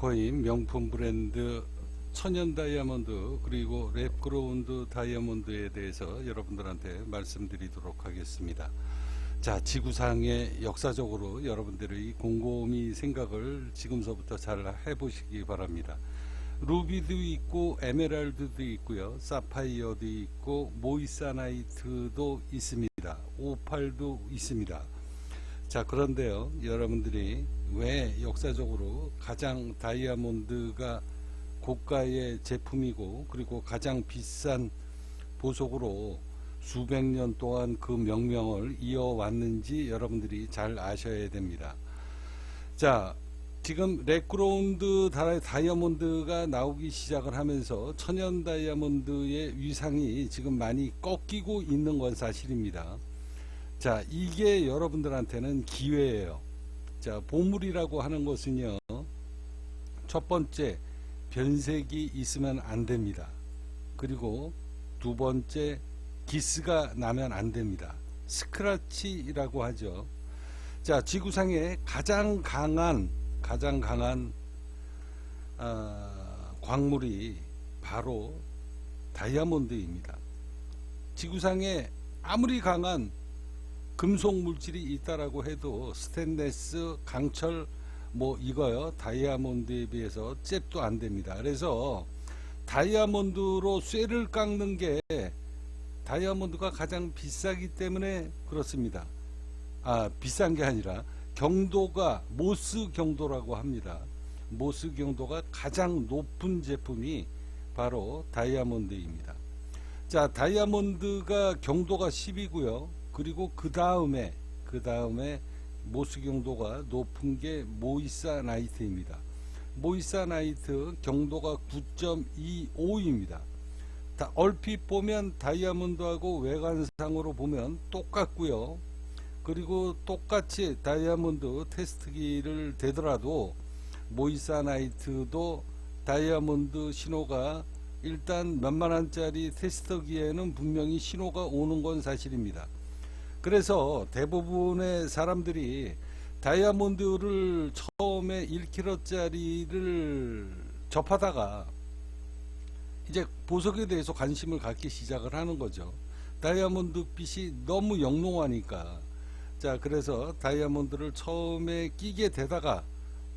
비트코인 명품 브랜드 천연 다이아몬드 그리고 랩그라운드 다이아몬드에 대해서 여러분들한테 말씀드리도록 하겠습니다. 자, 지구상의 역사적으로 여러분들의 곰곰이 생각을 지금서부터 잘 해보시기 바랍니다. 루비도 있고 에메랄드도 있고요, 사파이어도 있고 모이사나이트도 있습니다. 오팔도 있습니다. 자, 그런데요, 여러분들이 왜 역사적으로 가장 다이아몬드가 고가의 제품이고 그리고 가장 비싼 보석으로 수백 년 동안 그 명명을 이어왔는지 여러분들이 잘 아셔야 됩니다. 자, 지금 랩그라운드 다이아몬드가 나오기 시작을 하면서 천연 다이아몬드의 위상이 지금 많이 꺾이고 있는 건 사실입니다. 자, 이게 여러분들한테는 기회예요. 자, 보물이라고 하는 것은요, 첫 번째, 변색이 있으면 안 됩니다. 그리고 두 번째, 기스가 나면 안 됩니다. 스크래치라고 하죠. 자, 지구상에 가장 강한 광물이 바로 다이아몬드입니다. 지구상에 아무리 강한 금속 물질이 있다라고 해도 스테인리스, 강철 뭐 이거요, 다이아몬드에 비해서 잽도 안 됩니다. 그래서 다이아몬드로 쇠를 깎는 게 다이아몬드가 가장 비싸기 때문에 그렇습니다. 비싼 게 아니라 경도가 모스 경도라고 합니다. 모스 경도가 가장 높은 제품이 바로 다이아몬드입니다. 자, 다이아몬드가 경도가 10이고요. 그리고 그 다음에 모스 경도가 높은 게 모이사나이트입니다. 모이사나이트 경도가 9.25입니다. 얼핏 보면 다이아몬드하고 외관상으로 보면 똑같고요. 그리고 똑같이 다이아몬드 테스트기를 대더라도 모이사나이트도 다이아몬드 신호가 일단 몇만원짜리 테스터기에는 분명히 신호가 오는 건 사실입니다. 그래서 대부분의 사람들이 다이아몬드를 처음에 1kg짜리를 접하다가 이제 보석에 대해서 관심을 갖기 시작을 하는 거죠. 다이아몬드 빛이 너무 영롱하니까. 자, 그래서 다이아몬드를 처음에 끼게 되다가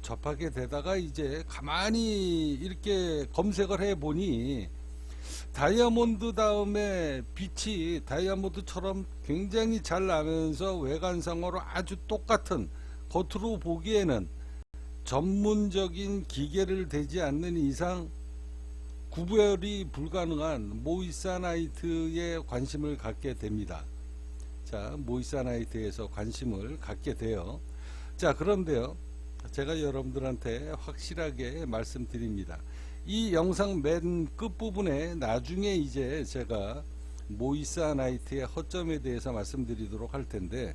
접하게 되다가 이제 가만히 이렇게 검색을 해 보니 다이아몬드 다음에 빛이 다이아몬드처럼 굉장히 잘 나면서 외관상으로 아주 똑같은, 겉으로 보기에는 전문적인 기계를 대지 않는 이상 구별이 불가능한 모이사나이트에 관심을 갖게 됩니다. 자, 모이사나이트에서 관심을 갖게 돼요. 자, 그런데요, 제가 여러분들한테 확실하게 말씀드립니다. 이 영상 맨 끝부분에 나중에 이제 제가 모이사나이트의 허점에 대해서 말씀드리도록 할 텐데,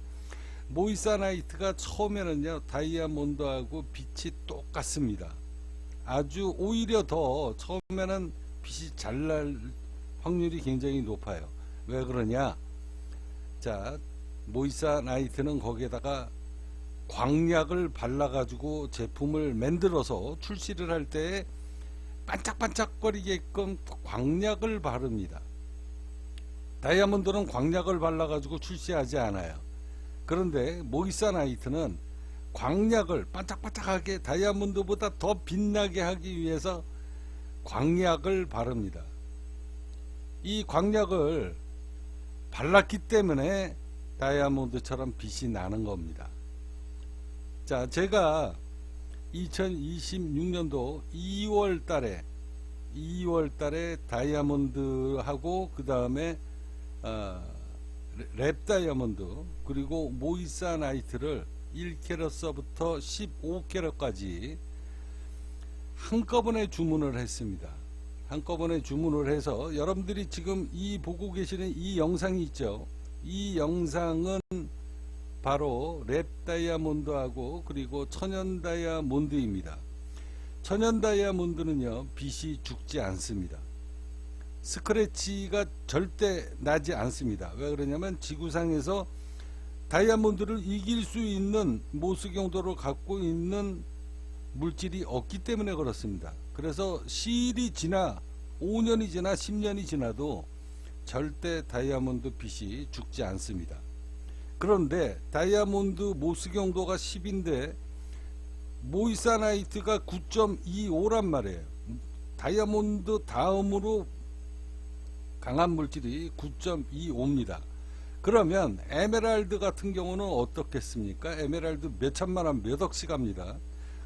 모이사나이트가 처음에는요, 다이아몬드하고 빛이 똑같습니다. 아주 오히려 더 처음에는 빛이 잘 날 확률이 굉장히 높아요. 왜 그러냐? 자, 모이사나이트는 거기에다가 광약을 발라가지고 제품을 만들어서 출시를 할 때 반짝반짝거리게끔 광약을 바릅니다. 다이아몬드는 광약을 발라가지고 출시하지 않아요. 그런데 모이사나이트는 광약을 반짝반짝하게 다이아몬드보다 더 빛나게 하기 위해서 광약을 바릅니다. 이 광약을 발랐기 때문에 다이아몬드처럼 빛이 나는 겁니다. 자, 제가 2026년도 2월 달에 다이아몬드하고 그 다음에 랩 다이아몬드 그리고 모이사나이트를 1캐럿서부터 15캐럿까지 한꺼번에 주문을 했습니다. 한꺼번에 주문을 해서 여러분들이 지금 이 보고 계시는 이 영상이 있죠. 이 영상은 바로 랩 다이아몬드하고 그리고 천연 다이아몬드입니다. 천연 다이아몬드는요, 빛이 죽지 않습니다. 스크래치가 절대 나지 않습니다. 왜 그러냐면 지구상에서 다이아몬드를 이길 수 있는 모스 경도를 갖고 있는 물질이 없기 때문에 그렇습니다. 그래서 시일이 지나 5년이 지나 10년이 지나도 절대 다이아몬드 빛이 죽지 않습니다. 그런데 다이아몬드 모스 경도가 10인데 모이사나이트가 9.25란 말이에요. 다이아몬드 다음으로 강한 물질이 9.25입니다. 그러면 에메랄드 같은 경우는 어떻겠습니까? 에메랄드 몇 천만원 몇 억씩 합니다.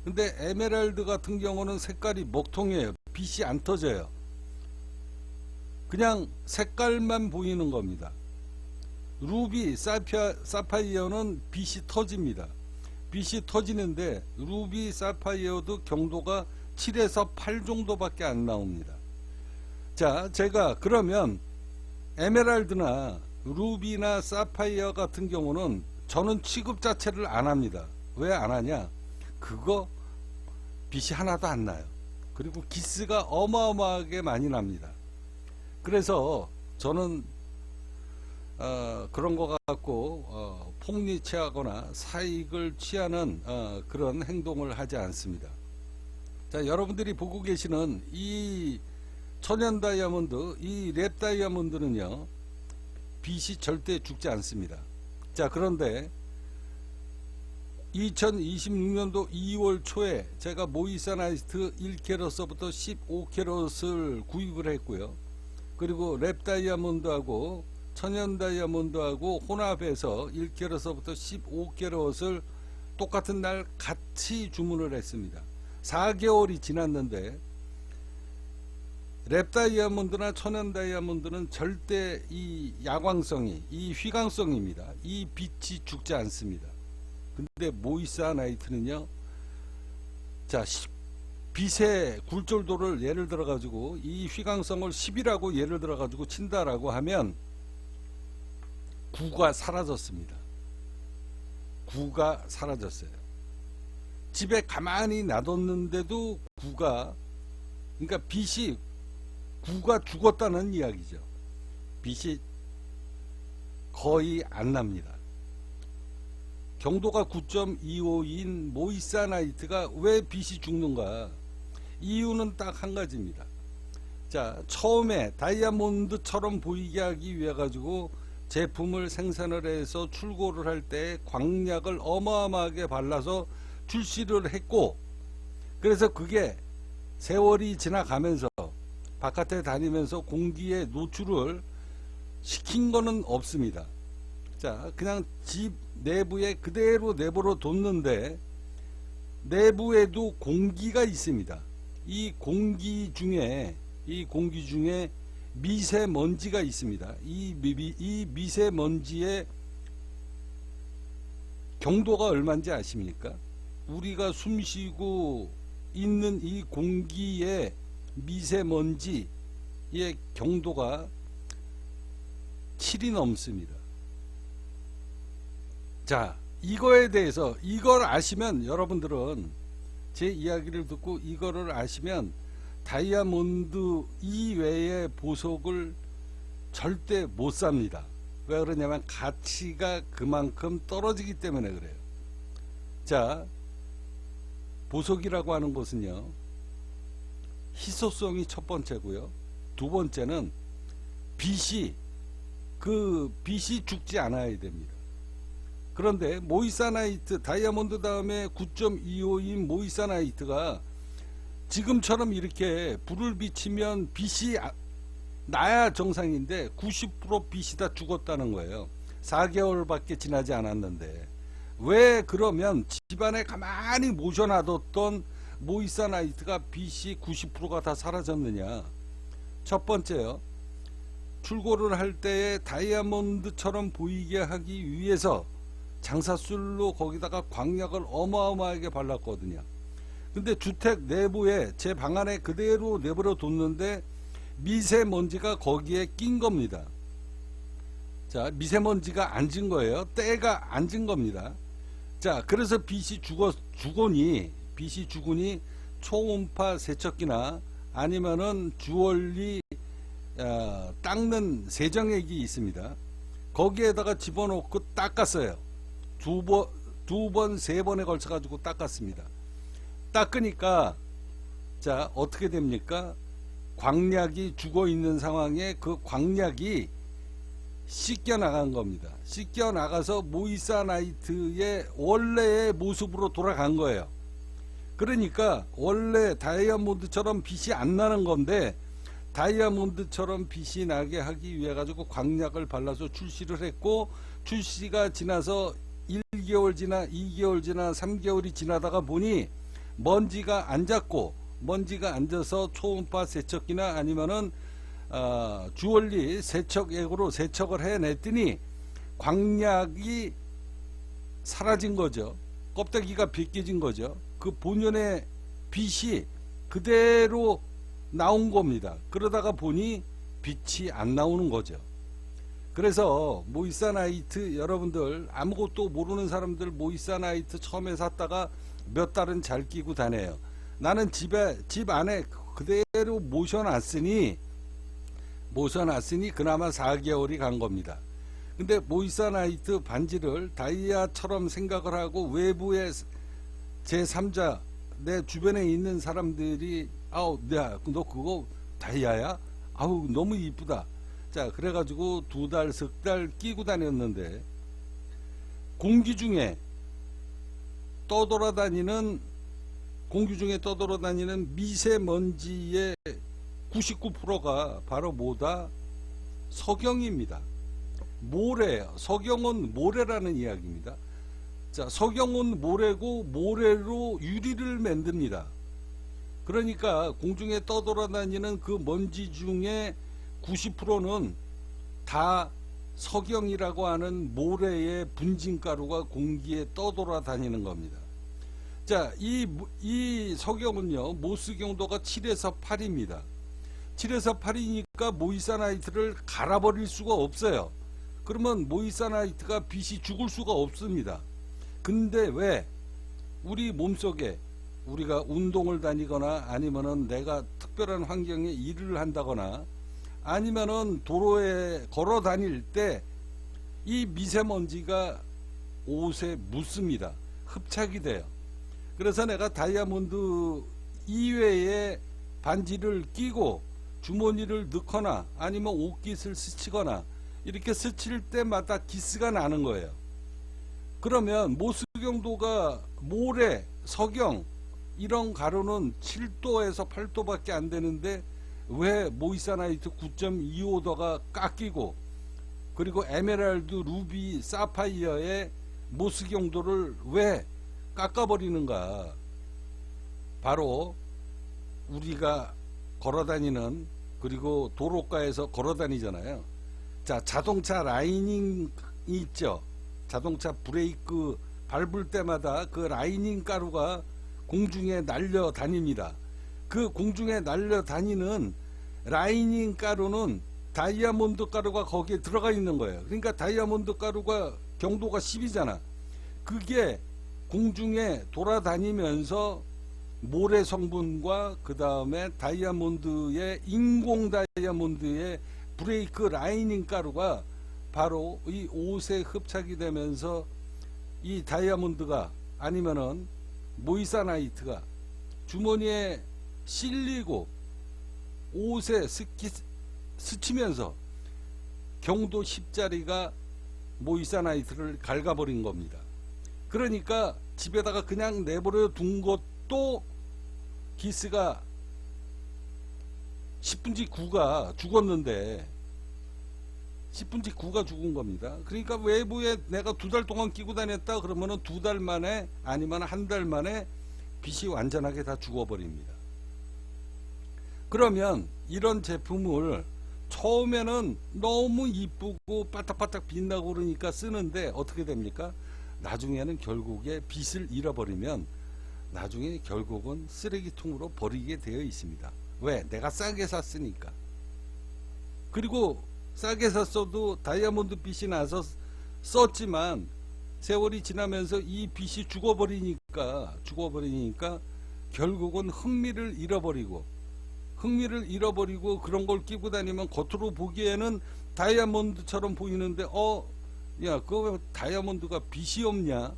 근데 에메랄드 같은 경우는 색깔이 먹통이에요. 빛이 안 터져요. 그냥 색깔만 보이는 겁니다. 루비, 사파이어는 빛이 터집니다. 빛이 터지는데 루비, 사파이어도 경도가 7에서 8 정도밖에 안 나옵니다. 자, 제가 그러면 에메랄드나 루비나 사파이어 같은 경우는 저는 취급 자체를 안 합니다. 왜 안 하냐? 그거 빛이 하나도 안 나요. 그리고 기스가 어마어마하게 많이 납니다. 그래서 저는 그런 거 갖고 폭리취하거나 사익을 취하는 그런 행동을 하지 않습니다. 자, 여러분들이 보고 계시는 이 천연 다이아몬드, 이 랩 다이아몬드는요, 빛이 절대 죽지 않습니다. 자, 그런데 2026년도 2월 초에 제가 모이사나이트 1캐럿서부터 15캐럿을 구입을 했고요. 그리고 랩 다이아몬드하고 천연 다이아몬드하고 혼합해서 1캐럿서부터 15캐럿을 똑같은 날 같이 주문을 했습니다. 4개월이 지났는데 랩 다이아몬드나 천연 다이아몬드는 절대 이 야광성이, 이 휘광성입니다. 이 빛이 죽지 않습니다. 근데 모이사나이트는요, 자, 빛의 굴절도를 예를 들어 가지고 이 휘광성을 10이라고 예를 들어 가지고 친다라고 하면 9가 사라졌습니다. 9가 사라졌어요. 집에 가만히 놔뒀는데도 9가, 그러니까 빛이 9가 죽었다는 이야기죠. 빛이 거의 안 납니다. 경도가 9.25인 모이사나이트가 왜 빛이 죽는가? 이유는 딱 한 가지입니다. 자, 처음에 다이아몬드처럼 보이게 하기 위해 가지고 제품을 생산을 해서 출고를 할 때 광약을 어마어마하게 발라서 출시를 했고, 그래서 그게 세월이 지나가면서 바깥에 다니면서 공기에 노출을 시킨 거는 없습니다. 자, 그냥 집 내부에 그대로 내버려 뒀는데 내부에도 공기가 있습니다. 이 공기 중에 미세먼지가 있습니다. 이 미세먼지의 경도가 얼마인지 아십니까? 우리가 숨쉬고 있는 이 공기의 미세먼지의 경도가 7이 넘습니다. 자, 이거에 대해서, 이걸 아시면 여러분들은 제 이야기를 듣고 이거를 아시면 다이아몬드 이외의 보석을 절대 못 삽니다. 왜 그러냐면 가치가 그만큼 떨어지기 때문에 그래요. 자, 보석이라고 하는 것은요, 희소성이 첫 번째고요. 두 번째는 빛이 죽지 않아야 됩니다. 그런데 모이사나이트, 다이아몬드 다음에 9.25인 모이사나이트가 지금처럼 이렇게 불을 비치면 빛이 나야 정상인데 90% 빛이 다 죽었다는 거예요. 4개월밖에 지나지 않았는데 왜 그러면 집안에 가만히 모셔놔뒀던 모이사나이트가 빛이 90%가 다 사라졌느냐? 첫 번째요, 출고를 할 때에 다이아몬드처럼 보이게 하기 위해서 장사술로 거기다가 광약을 어마어마하게 발랐거든요. 근데 주택 내부에 제 방 안에 그대로 내버려 뒀는데 미세먼지가 거기에 낀 겁니다. 자, 미세먼지가 앉은 거예요. 때가 앉은 겁니다. 자, 그래서 빛이 죽으니 초음파 세척기나 아니면은 주얼리 닦는 세정액이 있습니다. 거기에다가 집어넣고 닦았어요. 두 번, 세 번에 걸쳐 가지고 닦았습니다. 닦으니까 자 어떻게 됩니까? 광약이 죽어 있는 상황에 그 광약이 씻겨 나간 겁니다. 씻겨 나가서 모이사나이트의 원래의 모습으로 돌아간 거예요. 그러니까 원래 다이아몬드처럼 빛이 안 나는 건데 다이아몬드처럼 빛이 나게 하기 위해 가지고 광약을 발라서 출시를 했고, 출시가 지나서 1개월 지나 2개월 지나 3개월이 지나다가 보니 먼지가 앉았고, 먼지가 앉아서 초음파 세척기나 아니면은 주얼리 세척액으로 세척을 해냈더니 광약이 사라진 거죠. 껍데기가 벗겨진 거죠. 그 본연의 빛이 그대로 나온 겁니다. 그러다가 보니 빛이 안 나오는 거죠. 그래서 모이사나이트 여러분들, 아무것도 모르는 사람들 모이사나이트 처음에 샀다가 몇 달은 잘 끼고 다녀요. 나는 집 안에 그대로 모셔놨으니 그나마 4개월이 간 겁니다. 근데 모이사나이트 반지를 다이아처럼 생각을 하고 외부의 제3자 내 주변에 있는 사람들이 아우 야, 너 그거 다이아야? 아우 너무 이쁘다. 자 그래가지고 2달, 3달 끼고 다녔는데 공기 중에 떠돌아다니는 미세먼지의 99%가 바로 뭐다? 석영입니다. 모래예요. 석영은 모래라는 이야기입니다. 자, 석영은 모래고 모래로 유리를 만듭니다. 그러니까 공중에 떠돌아다니는 그 먼지 중에 90%는 다 석영이라고 하는 모래의 분진가루가 공기에 떠돌아다니는 겁니다. 자, 이 석영은요, 모스 경도가 7에서 8입니다. 7에서 8이니까 모이사나이트를 갈아버릴 수가 없어요. 그러면 모이사나이트가 빛이 죽을 수가 없습니다. 근데 왜 우리 몸속에 우리가 운동을 다니거나 아니면은 내가 특별한 환경에 일을 한다거나 아니면은 도로에 걸어 다닐 때 이 미세먼지가 옷에 묻습니다. 흡착이 돼요. 그래서 내가 다이아몬드 이외에 반지를 끼고 주머니를 넣거나 아니면 옷깃을 스치거나 이렇게 스칠 때마다 기스가 나는 거예요. 그러면 모스경도가 모래, 석영 이런 가루는 7도에서 8도밖에 안 되는데 왜 모이사나이트 9.25도가 깎이고 그리고 에메랄드, 루비, 사파이어의 모스경도를 왜 깎아버리는가? 바로 우리가 걸어다니는, 그리고 도로가에서 걸어다니잖아요. 자, 자동차 라이닝 있죠. 자동차 브레이크 밟을 때마다 그 라이닝 가루가 공중에 날려다닙니다. 그 공중에 날려다니는 라이닝 가루는 다이아몬드 가루가 거기에 들어가 있는 거예요. 그러니까 다이아몬드 가루가 경도가 10이잖아. 그게 공중에 돌아다니면서 모래 성분과 그 다음에 다이아몬드의 인공 다이아몬드의 브레이크 라이닝 가루가 바로 이 옷에 흡착이 되면서 이 다이아몬드가 아니면은 모이사나이트가 주머니에 실리고 옷에 스치면서 경도 10짜리가 모이사나이트를 갉아버린 겁니다. 그러니까 집에다가 그냥 내버려 둔 것도 기스가 10분지 9가 죽었는데 10분지 9가 죽은 겁니다. 그러니까 외부에 내가 2달 동안 끼고 다녔다 그러면은 2달 만에 아니면 1달 만에 빛이 완전하게 다 죽어버립니다. 그러면 이런 제품을 처음에는 너무 이쁘고 바짝바짝 빛나고 그러니까 쓰는데 어떻게 됩니까? 나중에는 결국에 빛을 잃어버리면 나중에 결국은 쓰레기통으로 버리게 되어 있습니다. 왜? 내가 싸게 샀으니까. 그리고 싸게 샀어도 다이아몬드 빛이 나서 썼지만 세월이 지나면서 이 빛이 죽어버리니까 결국은 흥미를 잃어버리고 그런 걸 끼고 다니면 겉으로 보기에는 다이아몬드처럼 보이는데 야 그거 왜 다이아몬드가 빛이 없냐,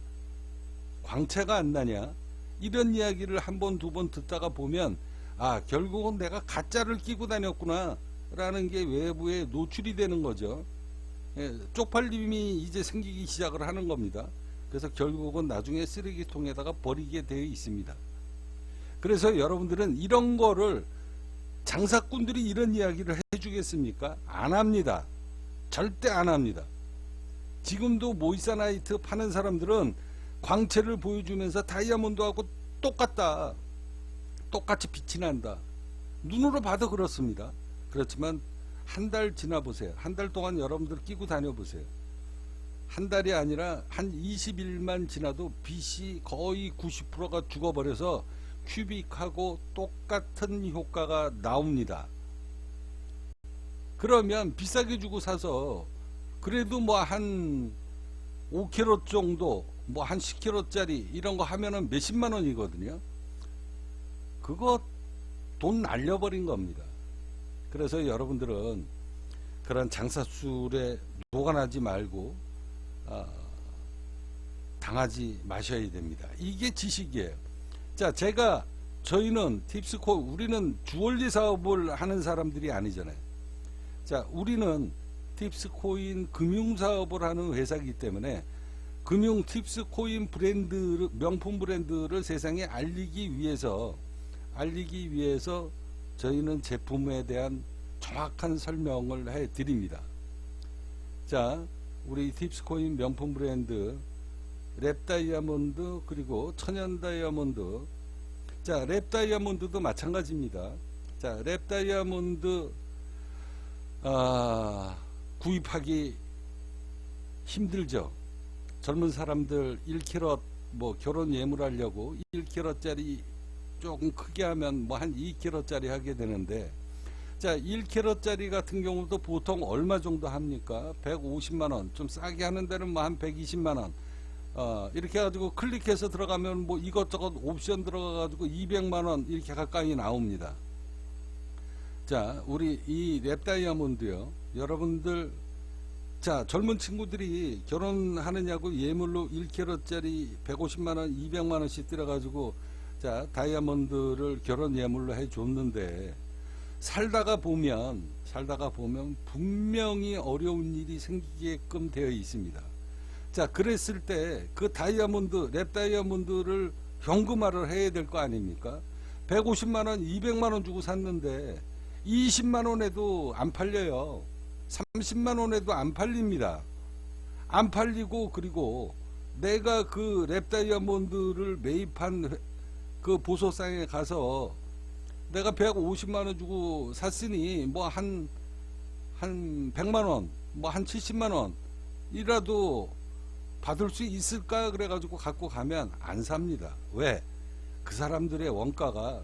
광채가 안 나냐, 이런 이야기를 한 번, 두 번 듣다가 보면 아, 결국은 내가 가짜를 끼고 다녔구나 라는 게 외부에 노출이 되는 거죠. 예, 쪽팔림이 이제 생기기 시작을 하는 겁니다. 그래서 결국은 나중에 쓰레기통에다가 버리게 되어 있습니다. 그래서 여러분들은 이런 거를, 장사꾼들이 이런 이야기를 해주겠습니까? 안 합니다. 절대 안 합니다. 지금도 모이사나이트 파는 사람들은 광채를 보여주면서 다이아몬드하고 똑같다, 똑같이 빛이 난다, 눈으로 봐도 그렇습니다. 그렇지만 한 달 지나 보세요. 한 달 동안 여러분들 끼고 다녀 보세요. 한 달이 아니라 한 20일만 지나도 빛이 거의 90%가 죽어버려서 큐빅하고 똑같은 효과가 나옵니다. 그러면 비싸게 주고 사서 그래도 뭐 한 5kg 정도, 뭐 한 10kg짜리 이런 거 하면은 몇십만 원이거든요. 그거 돈 날려버린 겁니다. 그래서 여러분들은 그런 장사술에 녹아나지 말고 당하지 마셔야 됩니다. 이게 지식이에요. 자, 저희는 팁스코, 우리는 주얼리 사업을 하는 사람들이 아니잖아요. 자, 우리는 팁스코인 금융사업을 하는 회사이기 때문에 금융 팁스코인 브랜드, 명품 브랜드를 세상에 알리기 위해서 저희는 제품에 대한 정확한 설명을 해 드립니다. 자, 우리 팁스코인 명품 브랜드 랩 다이아몬드, 그리고 천연 다이아몬드. 자, 랩 다이아몬드도 마찬가지입니다. 자, 랩 다이아몬드 구입하기 힘들죠. 젊은 사람들 1캐럿 뭐 결혼 예물하려고 1캐럿짜리 조금 크게 하면 뭐 한 2캐럿짜리 하게 되는데, 자, 1캐럿짜리 같은 경우도 보통 얼마 정도 합니까? 150만원, 좀 싸게 하는 데는 뭐 한 120만원. 이렇게 해가지고 클릭해서 들어가면 뭐 이것저것 옵션 들어가가지고 200만원 이렇게 가까이 나옵니다. 자, 우리 이 랩 다이아몬드요. 여러분들, 자, 젊은 친구들이 결혼하느냐고 예물로 1캐럿짜리 150만원, 200만원씩 들어가지고, 자, 다이아몬드를 결혼 예물로 해줬는데, 살다가 보면 분명히 어려운 일이 생기게끔 되어 있습니다. 자, 그랬을 때 그 다이아몬드, 랩 다이아몬드를 현금화를 해야 될 거 아닙니까? 150만원, 200만원 주고 샀는데 20만원에도 안 팔려요. 30만원에도 안 팔립니다. 안 팔리고, 그리고 내가 그 랩 다이아몬드를 매입한 그 보소상에 가서 내가 150만원 주고 샀으니 뭐 한 100만원, 뭐 한 70만원 이라도 받을 수 있을까 그래가지고 갖고 가면 안 삽니다. 왜? 그 사람들의 원가가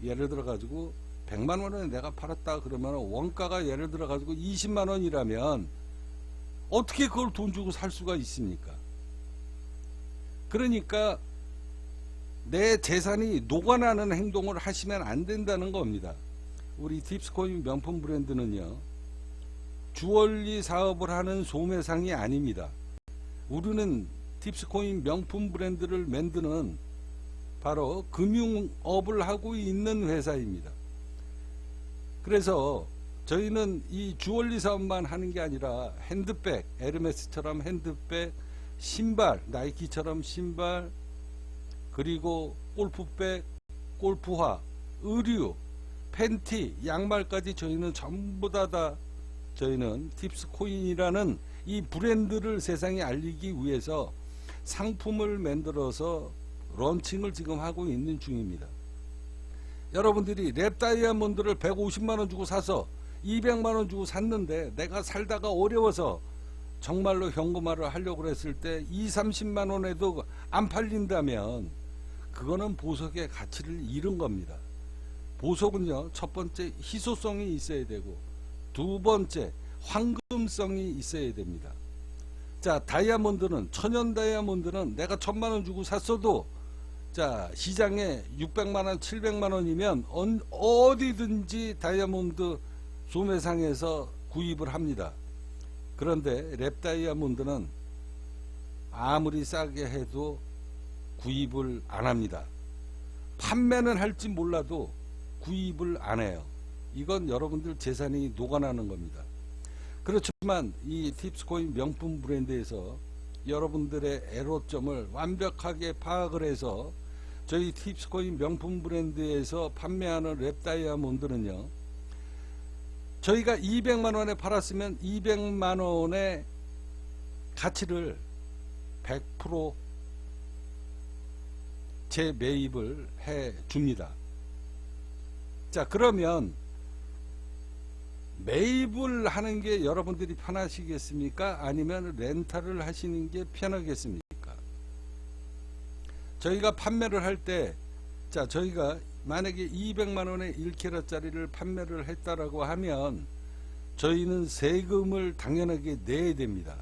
예를 들어 가지고 100만원에 내가 팔았다 그러면 원가가 예를 들어 가지고 20만원이라면 어떻게 그걸 돈 주고 살 수가 있습니까? 그러니까 내 재산이 녹아나는 행동을 하시면 안 된다는 겁니다. 우리 팁스코인 명품 브랜드는요, 주얼리 사업을 하는 소매상이 아닙니다. 우리는 팁스코인 명품 브랜드를 만드는 바로 금융업을 하고 있는 회사입니다. 그래서 저희는 이 주얼리 사업만 하는 게 아니라 핸드백, 에르메스처럼 핸드백, 신발, 나이키처럼 신발, 그리고 골프백, 골프화, 의류, 팬티, 양말까지 저희는 전부 다 저희는 팁스코인이라는 이 브랜드를 세상에 알리기 위해서 상품을 만들어서 런칭을 지금 하고 있는 중입니다. 여러분들이 랩 다이아몬드를 150만원 주고 사서 200만원 주고 샀는데 내가 살다가 어려워서 정말로 현금화를 하려고 했을 때 20-30만원에도 안 팔린다면 그거는 보석의 가치를 잃은 겁니다. 보석은요, 첫 번째 희소성이 있어야 되고, 두 번째 황금성이 있어야 됩니다. 자, 다이아몬드는, 천연 다이아몬드는 내가 1000만원 주고 샀어도 자, 시장에 600만원 700만원이면 어디든지 다이아몬드 소매상에서 구입을 합니다. 그런데 랩 다이아몬드는 아무리 싸게 해도 구입을 안 합니다. 판매는 할지 몰라도 구입을 안 해요. 이건 여러분들 재산이 녹아나는 겁니다. 그렇지만 이 팁스코인 명품 브랜드에서 여러분들의 애로점을 완벽하게 파악을 해서 저희 팁스코인 명품 브랜드에서 판매하는 랩 다이아몬드는요, 저희가 200만원에 팔았으면 200만원의 가치를 100% 재매입을 해 줍니다. 자, 그러면 매입을 하는 게 여러분들이 편하시겠습니까? 아니면 렌탈을 하시는 게 편하겠습니까? 저희가 판매를 할 때, 자, 저희가 만약에 200만원의 1캐럿짜리를 판매를 했다라고 하면 저희는 세금을 당연하게 내야 됩니다.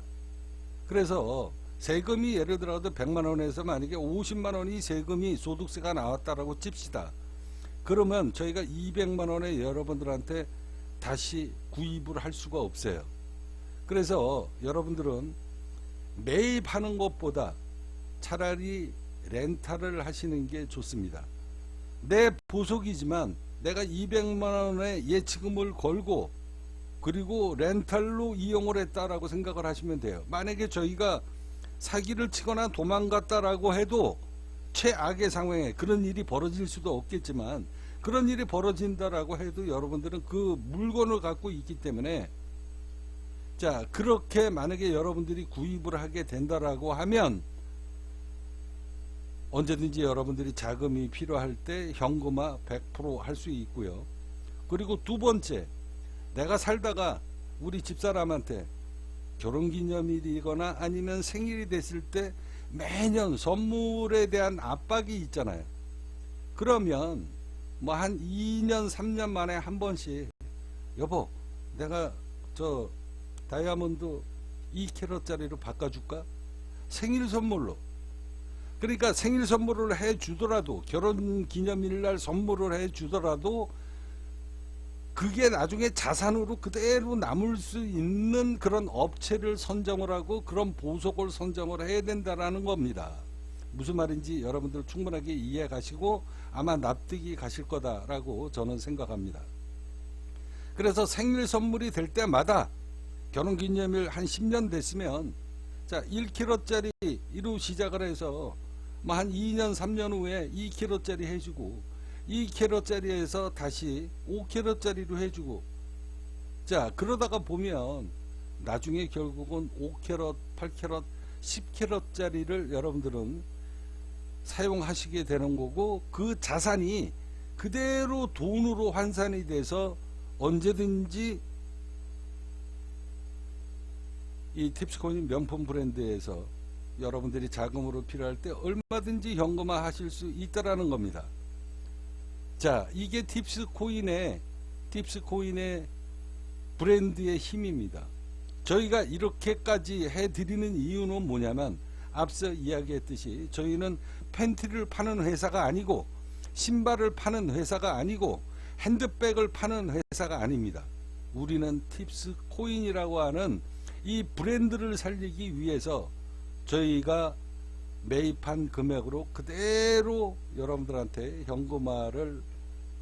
그래서 세금이 예를 들어도 100만원에서 만약에 50만원이 세금이 소득세가 나왔다라고 칩시다. 그러면 저희가 200만원에 여러분들한테 다시 구입을 할 수가 없어요. 그래서 여러분들은 매입하는 것보다 차라리 렌탈을 하시는 게 좋습니다. 내 보석이지만 내가 200만원의 예치금을 걸고 그리고 렌탈로 이용을 했다라고 생각을 하시면 돼요. 만약에 저희가 사기를 치거나 도망갔다라고 해도 최악의 상황에 그런 일이 벌어질 수도 없겠지만 그런 일이 벌어진다라고 해도 여러분들은 그 물건을 갖고 있기 때문에, 자, 그렇게 만약에 여러분들이 구입을 하게 된다라고 하면 언제든지 여러분들이 자금이 필요할 때 현금화 100% 할 수 있고요. 그리고 두 번째, 내가 살다가 우리 집사람한테 결혼기념일이거나 아니면 생일이 됐을 때 매년 선물에 대한 압박이 있잖아요. 그러면 뭐 한 2년 3년 만에 한 번씩, 여보, 내가 저 다이아몬드 2캐럿짜리로 바꿔줄까? 생일 선물로. 그러니까 생일 선물을 해 주더라도, 결혼 기념일날 선물을 해 주더라도 그게 나중에 자산으로 그대로 남을 수 있는 그런 업체를 선정을 하고 그런 보석을 선정을 해야 된다라는 겁니다. 무슨 말인지 여러분들 충분하게 이해 가시고 아마 납득이 가실 거다라고 저는 생각합니다. 그래서 생일 선물이 될 때마다 결혼기념일 한 10년 됐으면, 자, 1kg짜리 이로 시작을 해서 뭐 한 2년 3년 후에 2kg짜리 해주고 2kg짜리에서 다시 5kg짜리로 해주고, 자, 그러다가 보면 나중에 결국은 5캐럿, 8캐럿, 10캐럿짜리를 여러분들은 사용하시게 되는 거고, 그 자산이 그대로 돈으로 환산이 돼서 언제든지 이 팁스코인 명품 브랜드에서 여러분들이 자금으로 필요할 때 얼마든지 현금화 하실 수 있다라는 겁니다. 자, 이게 팁스코인의 브랜드의 힘입니다. 저희가 이렇게까지 해드리는 이유는 뭐냐면, 앞서 이야기했듯이 저희는 팬티를 파는 회사가 아니고 신발을 파는 회사가 아니고 핸드백을 파는 회사가 아닙니다. 우리는 팁스코인이라고 하는 이 브랜드를 살리기 위해서 저희가 매입한 금액으로 그대로 여러분들한테 현금화를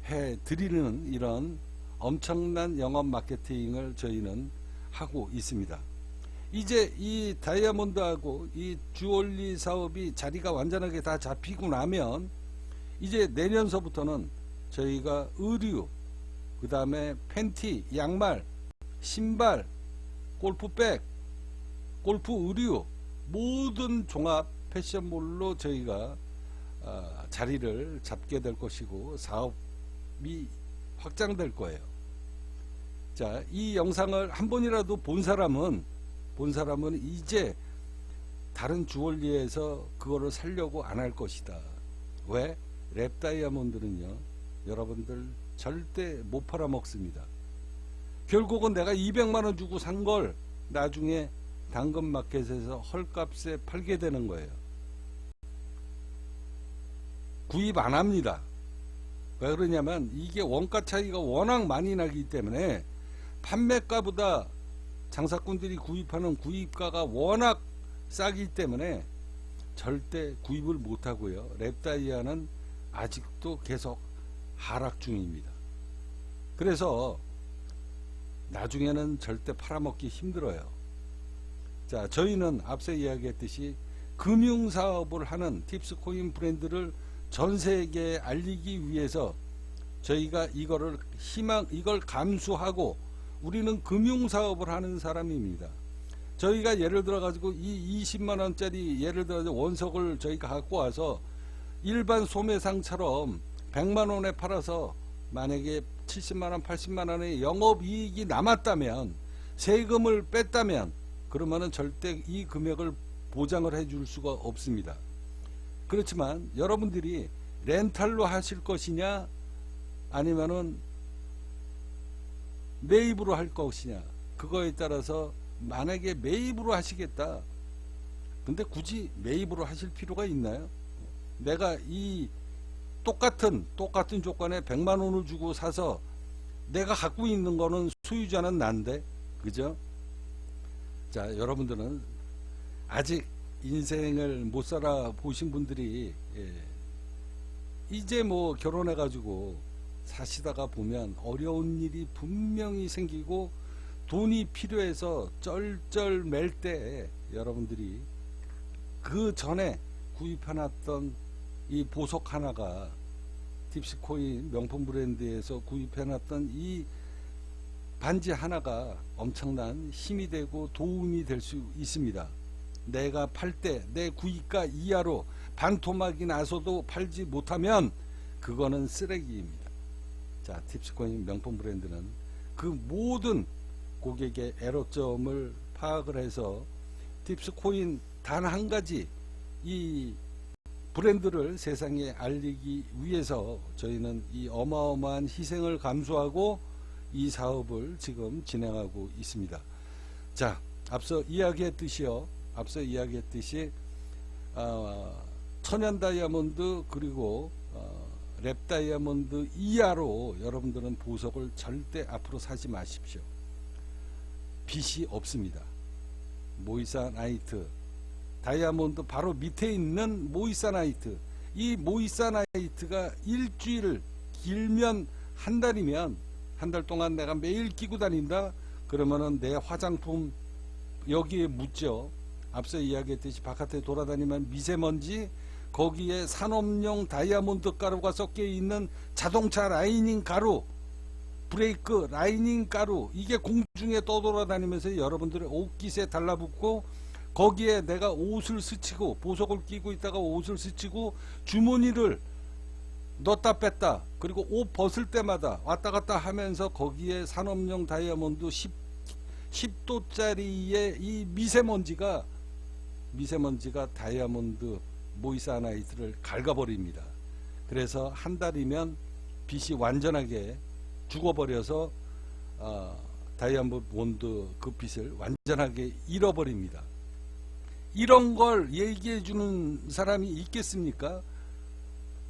해드리는 이런 엄청난 영업 마케팅을 저희는 하고 있습니다. 이제 이 다이아몬드하고 이 주얼리 사업이 자리가 완전하게 다 잡히고 나면 이제 내년서부터는 저희가 의류, 그 다음에 팬티, 양말, 신발, 골프백, 골프 의류, 모든 종합 패션몰로 저희가 자리를 잡게 될 것이고 사업이 확장될 거예요. 자, 이 영상을 한 번이라도 본 사람은 이제 다른 주얼리에서 그거를 살려고 안 할 것이다. 왜? 랩 다이아몬드는요, 여러분들 절대 못 팔아먹습니다. 결국은 내가 200만원 주고 산 걸 나중에 당근마켓에서 헐값에 팔게 되는 거예요. 구입 안 합니다. 왜 그러냐면 이게 원가 차이가 워낙 많이 나기 때문에 판매가보다 장사꾼들이 구입하는 구입가가 워낙 싸기 때문에 절대 구입을 못 하고요. 랩다이아는 아직도 계속 하락 중입니다. 그래서 나중에는 절대 팔아먹기 힘들어요. 자, 저희는 앞서 이야기했듯이 금융사업을 하는 팁스코인 브랜드를 전 세계에 알리기 위해서 저희가 이걸 감수하고 우리는 금융사업을 하는 사람입니다. 저희가 예를 들어 가지고 이 20만원짜리 예를 들어 원석을 저희가 갖고 와서 일반 소매상처럼 100만원에 팔아서 만약에 70만원 80만원의 영업이익이 남았다면 세금을 뺐다면 그러면은 절대 이 금액을 보장을 해줄 수가 없습니다. 그렇지만 여러분들이 렌탈로 하실 것이냐 아니면은 매입으로 할 것이냐 그거에 따라서 만약에 매입으로 하시겠다. 근데 굳이 매입으로 하실 필요가 있나요? 내가 이 똑같은 조건에 100만원을 주고 사서 내가 갖고 있는 거는 소유자는 난데, 그죠? 자, 여러분들은 아직 인생을 못 살아 보신 분들이 이제 뭐 결혼해 가지고 사시다가 보면 어려운 일이 분명히 생기고 돈이 필요해서 쩔쩔 맬 때 여러분들이 그 전에 구입해놨던 이 보석 하나가 팁스코인 명품 브랜드에서 구입해놨던 이 반지 하나가 엄청난 힘이 되고 도움이 될 수 있습니다. 내가 팔 때 내 구입가 이하로 반토막이 나서도 팔지 못하면 그거는 쓰레기입니다. 자, 팁스코인 명품 브랜드는 그 모든 고객의 애로점을 파악을 해서 팁스코인 단 한 가지 이 브랜드를 세상에 알리기 위해서 저희는 이 어마어마한 희생을 감수하고 이 사업을 지금 진행하고 있습니다. 자, 앞서 이야기했듯이 천연 다이아몬드 그리고 랩 다이아몬드 이하로 여러분들은 보석을 절대 앞으로 사지 마십시오. 빛이 없습니다. 모이사나이트 다이아몬드 바로 밑에 있는 모이사나이트, 이 모이사나이트가 일주일 길면 한 달이면 한 달 동안 내가 매일 끼고 다닌다 그러면은 내 화장품 여기에 묻죠. 앞서 이야기했듯이 바깥에 돌아다니면 미세먼지, 거기에 산업용 다이아몬드 가루가 섞여 있는 자동차 라이닝 가루, 브레이크 라이닝 가루, 이게 공중에 떠돌아다니면서 여러분들의 옷깃에 달라붙고 거기에 내가 옷을 스치고 보석을 끼고 있다가 옷을 스치고 주머니를 넣었다 뺐다 그리고 옷 벗을 때마다 왔다 갔다 하면서 거기에 산업용 다이아몬드 10도짜리의 이 미세먼지가 다이아몬드 모이사나이트를 갉아버립니다. 그래서 한 달이면 빛이 완전하게 죽어버려서 다이아몬드 그 빛을 완전하게 잃어버립니다. 이런 걸 얘기해 주는 사람이 있겠습니까?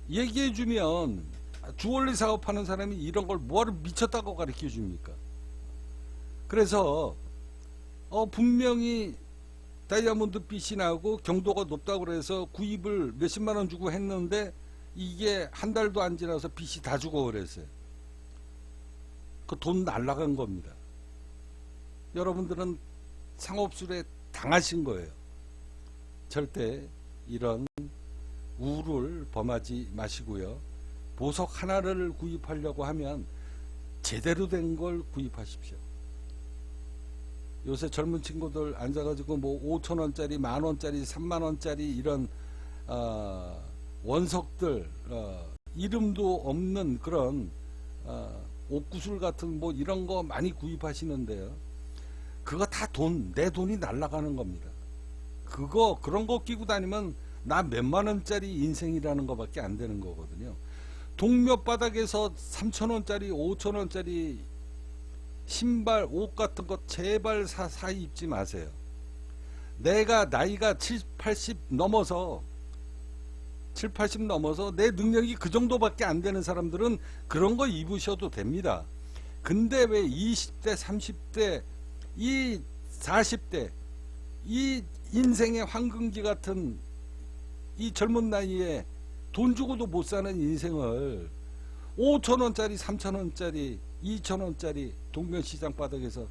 얘기해 주면 주얼리 사업하는 사람이 이런 걸 뭐하러 미쳤다고 가르쳐 줍니까? 그래서 분명히 다이아몬드 빛이 나고 경도가 높다고 그래서 구입을 몇십만원 주고 했는데 이게 한 달도 안 지나서 빛이 다 죽어버렸어요. 그 돈 날라간 겁니다. 여러분들은 상업술에 당하신 거예요. 절대 이런 우를 범하지 마시고요. 보석 하나를 구입하려고 하면 제대로 된 걸 구입하십시오. 요새 젊은 친구들 앉아가지고 뭐 5천원짜리, 만원짜리, 3만원짜리 이런 원석들 이름도 없는 그런 옥구슬 같은 뭐 이런 거 많이 구입하시는데요. 그거 다 내 돈이 날아가는 겁니다. 그런 거 끼고 다니면 나 몇만원짜리 인생이라는 거밖에 안 되는 거거든요. 동묘바닥에서 3천원짜리 5천원짜리 신발 옷 같은 거 제발 사 입지 마세요. 내가 나이가 80 넘어서 내 능력이 그 정도밖에 안 되는 사람들은 그런 거 입으셔도 됩니다. 근데 왜 20대 30대 이 40대 이 인생의 황금기 같은 이 젊은 나이에 돈 주고도 못 사는 인생을 5천원짜리 3천원짜리 2천원짜리 동면시장 바닥에서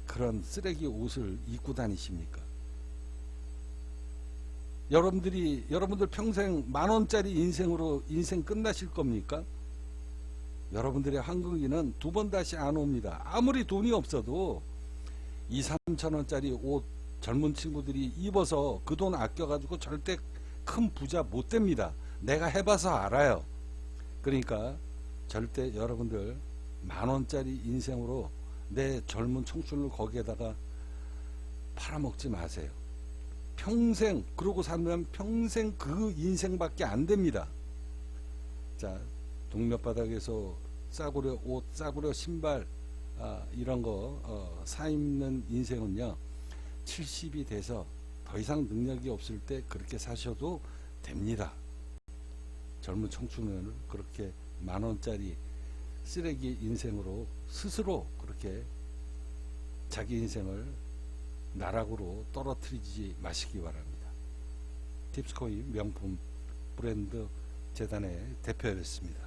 그런 쓰레기 옷을 입고 다니십니까? 여러분들 평생 만원짜리 인생으로 인생 끝나실 겁니까? 여러분들의 황금기는 두 번 다시 안 옵니다. 아무리 돈이 없어도 2, 3천원짜리 옷 젊은 친구들이 입어서 그 돈 아껴가지고 절대 큰 부자 못 됩니다. 내가 해봐서 알아요. 그러니까 절대 여러분들 만원짜리 인생으로 내 젊은 청춘을 거기에다가 팔아먹지 마세요. 평생 그러고 살면 평생 그 인생밖에 안 됩니다. 자, 동묘바닥에서 싸구려 옷, 싸구려 신발 이런 거 사 입는 인생은요 70이 돼서 더 이상 능력이 없을 때 그렇게 사셔도 됩니다. 젊은 청춘을 그렇게 만원짜리 쓰레기 인생으로 스스로 그렇게 자기 인생을 나락으로 떨어뜨리지 마시기 바랍니다. 팁스코인 명품 브랜드 재단의 대표였습니다.